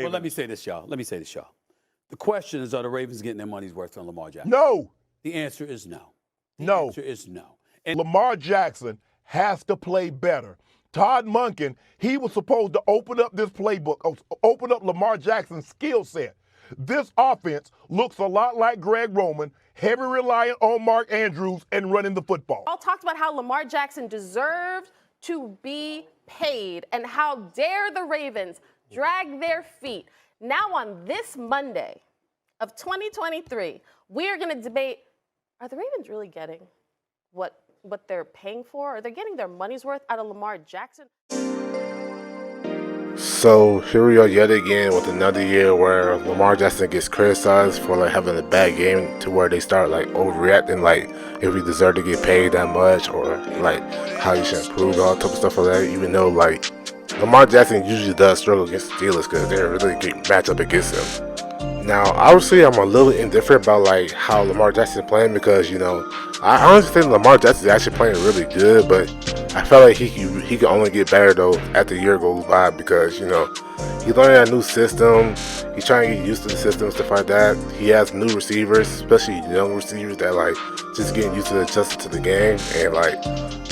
Well, let me say this, y'all. The question is, are the Ravens getting their money's worth on Lamar Jackson? No. The answer is no. No. The answer is no. And Lamar Jackson has to play better. Todd Monken, he was supposed to open up this playbook, open up Lamar Jackson's skill set. This offense looks a lot like Greg Roman, heavy reliant on Mark Andrews and running the football. All talked about how Lamar Jackson deserved to be paid, and how dare the Ravens drag their feet. Now on this Monday of 2023, we are going to debate, are the Ravens really getting what they're paying for? Are they getting their money's worth out of Lamar Jackson? So here we are yet again with another year where Lamar Jackson gets criticized for having a bad game, to where they start overreacting, if he deserved to get paid that much, or how he should improve, all type of stuff like that. Even though Lamar Jackson usually does struggle against the Steelers because they're a really great matchup against him. Now, obviously, I'm a little indifferent about how Lamar Jackson is playing, because I honestly think Lamar Jackson is actually playing really good, but I feel like he can only get better though as the year goes by, because he's learning a new system. He's trying to get used to the system and stuff like that. He has new receivers, especially young receivers that just getting used to adjusting to the game. And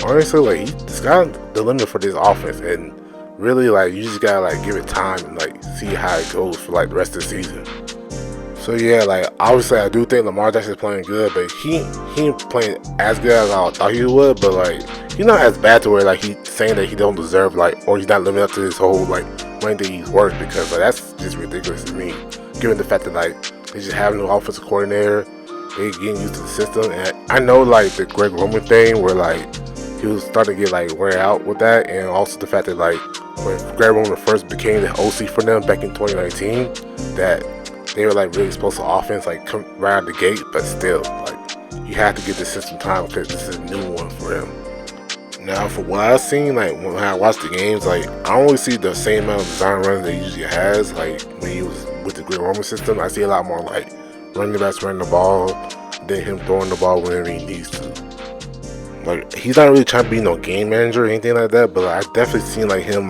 honestly, he's got the limit for this offense, and really you just gotta give it time and see how it goes for the rest of the season. So yeah, obviously I do think Lamar Jackson is playing good, but he ain't playing as good as I thought he would. But he's not as bad to where he's saying that he don't deserve or he's not living up to his whole money that he's worth, because that's just ridiculous to me, given the fact that they just have a new offensive coordinator, they getting used to the system. And I know the Greg Roman thing where he was starting to get wear out with that, and also the fact that when Greg Roman first became the OC for them back in 2019, that they were really exposed to offense come right out the gate. But still, you have to give the system time, because this is a new one for him. Now, for what I've seen, when I watch the games, I don't really see the same amount of design runs that he usually has. When he was with the Greg Roman system, I see a lot more running backs running the ball, than him throwing the ball whenever he needs to. He's not really trying to be no game manager or anything like that, but I definitely seen him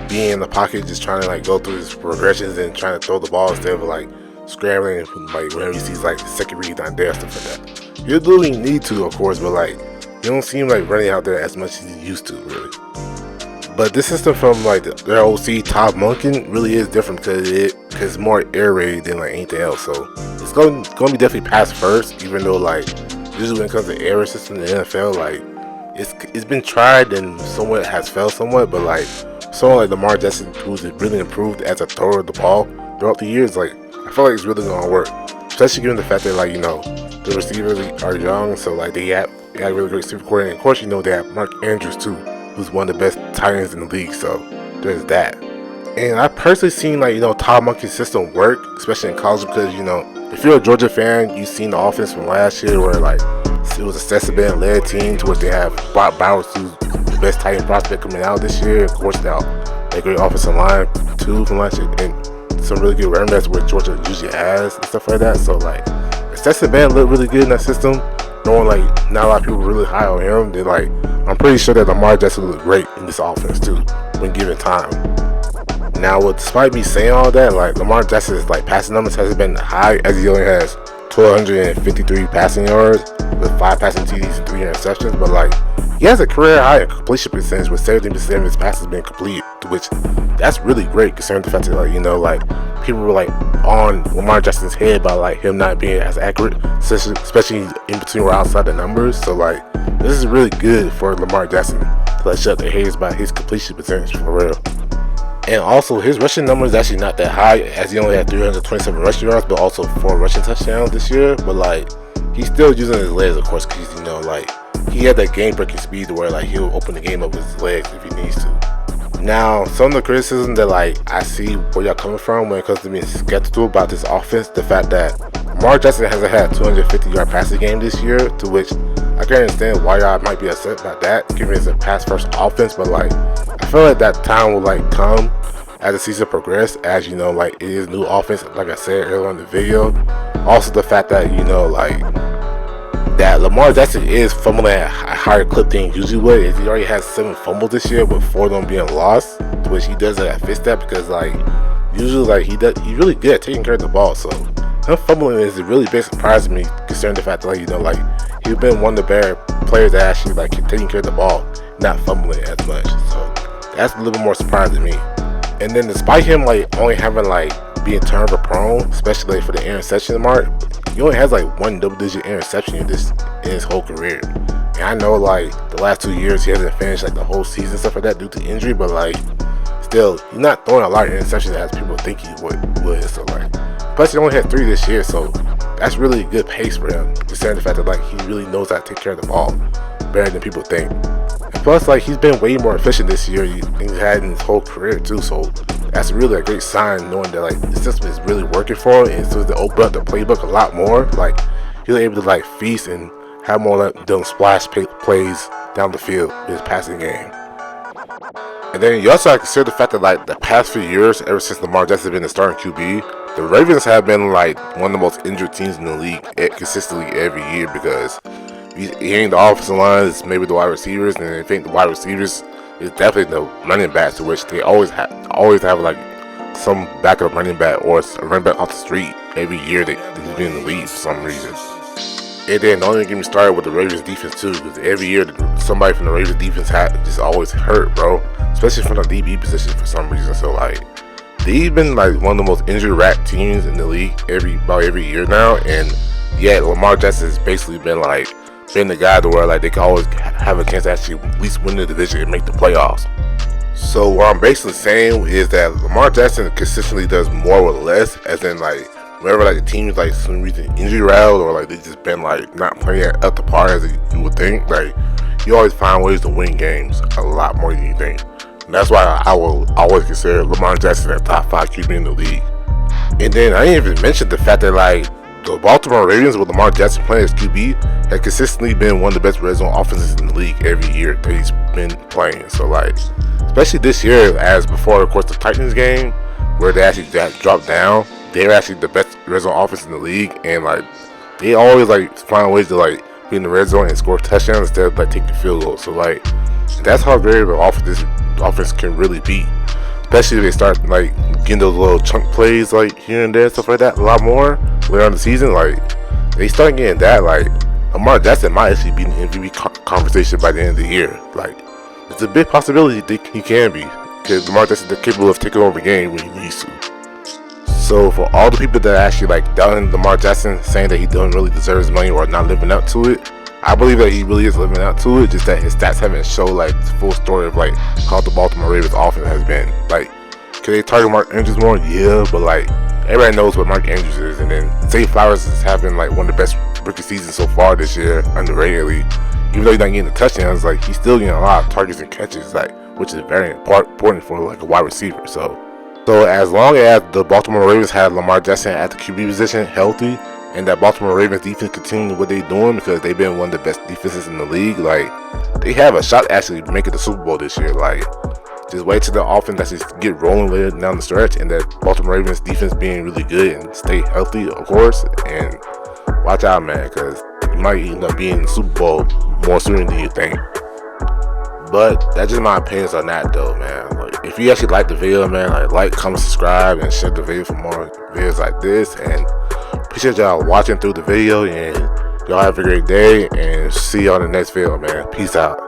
being in the pocket, just trying to go through his progressions and trying to throw the ball instead of scrambling whenever he sees the second read not there, stuff like that. You really need to, of course, but you don't seem running out there as much as you used to, really. But this system from their OC Todd Monken really is different, because it's more air raid than anything else. So it's going to be definitely pass first, even though usually when it comes to air raid system in the NFL, it's been tried and somewhat has failed somewhat, but someone like Lamar Jackson, who's really improved as a thrower of the ball throughout the years, I feel it's really gonna work, especially given the fact that the receivers are young, so they got a really great receiver core, and of course they have Mark Andrews too, who's one of the best tight ends in the league. So there's that. And I personally seen Todd Monken's system work, especially in college, because if you're a Georgia fan, you've seen the offense from last year where it was a Sesabin led team, to where they have Brock Bowers, who's the best tight end prospect coming out this year. Of course, now a great offensive line too from last year, and some really good running backs, where Georgia usually has and stuff like that. So Sesabin looked really good in that system. Knowing not a lot of people really high on him, then I'm pretty sure that Lamar Jackson looked great in this offense too, when given time. Now, despite me saying all that, Lamar Jackson's passing numbers hasn't been high, as he only has 1,253 passing yards with 5 passing TDs and 3 interceptions. But he has a career high completion percentage with 70% of his passes being complete, which that's really great, considering the fact that people were on Lamar Jackson's head about him not being as accurate, especially in between or outside the numbers. So this is really good for Lamar Jackson to shut their heads by his completion percentage, for real. And also, his rushing number is actually not that high, as he only had 327 rushing yards, but also 4 rushing touchdowns this year. But he's still using his legs, of course, because he had that game-breaking speed to where he'll open the game up with his legs if he needs to. Now, some of the criticism that I see where y'all coming from when it comes to being skeptical about this offense, the fact that Lamar Jackson hasn't had a 250-yard passing game this year, to which I can understand why y'all might be upset about that, given it's a pass-first offense. But I feel that time will come as the season progresses, as it is new offense, like I said earlier in the video. Also, the fact that that Lamar Jackson is fumbling at a higher clip than he usually would. He already has 7 fumbles this year, with 4 of them being lost, to which he does it at fifth step, because usually like he's really good at taking care of the ball. So him fumbling is a really big surprise to me, considering the fact that like he's been one of the better players that actually like taking care of the ball, not fumbling as much. So that's a little bit more surprising to me. And then despite him like only having like being turnover prone, especially like, for the interception mark, he only has like one double-digit interception in his whole career. And I know like the last 2 years he hasn't finished like the whole season stuff like that due to injury, but like still he's not throwing a lot of interceptions as people think he would. So like, plus he only had 3 this year, so that's really a good pace for him, considering the fact that like he really knows how to take care of the ball better than people think. And plus like he's been way more efficient this year than he's had in his whole career too, so that's really a great sign, knowing that like the system is really working for him, and so to open up the playbook a lot more, like he's able to like feast and have more of them splash plays down the field in his passing game. And then you also have to consider the fact that like the past few years, ever since Lamar Jackson has been the starting QB, the Ravens have been like one of the most injured teams in the league consistently every year, because you ain't the offensive line, it's maybe the wide receivers, and I think the wide receivers is definitely the running backs, to which they always have like some backup running back or a running back off the street every year that he's been in the league for some reason. And then don't even get me started with the Ravens defense too, because every year somebody from the Ravens defense just always hurt, bro. Especially from the DB position for some reason. So like, they've been like one of the most injured rat teams in the league about every year now, and yet Lamar Jackson has basically been the guy to where like they can always have a chance to actually at least win the division and make the playoffs. So what I'm basically saying is that Lamar Jackson consistently does more with less, as in like whenever like the team is like some reason injury rattled, or like they just been like not playing up to par as you would think, like you always find ways to win games a lot more than you think. And that's why I will always consider Lamar Jackson a top 5 QB in the league. And then I didn't even mention the fact that like the Baltimore Ravens with Lamar Jackson playing as QB has consistently been one of the best red zone offenses in the league every year that he's been playing. So like, especially this year, as before of course the Titans game where they actually dropped down, they're actually the best red zone offense in the league, and like they always like find ways to like be in the red zone and score touchdowns instead of like taking field goals. So like that's how great of an offense this offense can really be, especially if they start like getting those little chunk plays like here and there, stuff like that a lot more later on the season. Like they start getting that, like Lamar Jackson might actually be in the MVP conversation by the end of the year. Like it's a big possibility that he can be, because Lamar Jackson is capable of taking over a game when he needs to. So for all the people that actually like doubting Lamar Jackson, saying that he doesn't really deserve his money or not living up to it, I believe that he really is living up to it, just that his stats haven't showed like the full story of like how the Baltimore Ravens offense has been. Like, can they target Mark Andrews more? Yeah, but like everybody knows what Mark Andrews is, and then Zay Flowers is having like one of the best rookie seasons so far this year, underratedly. Even though he's not getting the touchdowns, like he's still getting a lot of targets and catches, like which is very important for like a wide receiver. So as long as the Baltimore Ravens have Lamar Jackson at the QB position healthy, and that Baltimore Ravens defense continue what they're doing, because they've been one of the best defenses in the league, like they have a shot actually making the Super Bowl this year. Like just wait till the offense actually get rolling later down the stretch, and that Baltimore Ravens defense being really good and stay healthy, of course. And watch out, man, because you might end up being in the Super Bowl more sooner than you think. But that's just my opinions on that though, man. Like, if you actually like the video, man, like, comment, subscribe, and share the video for more videos like this. And appreciate y'all watching through the video, and y'all have a great day, and see you on the next video, man. Peace out.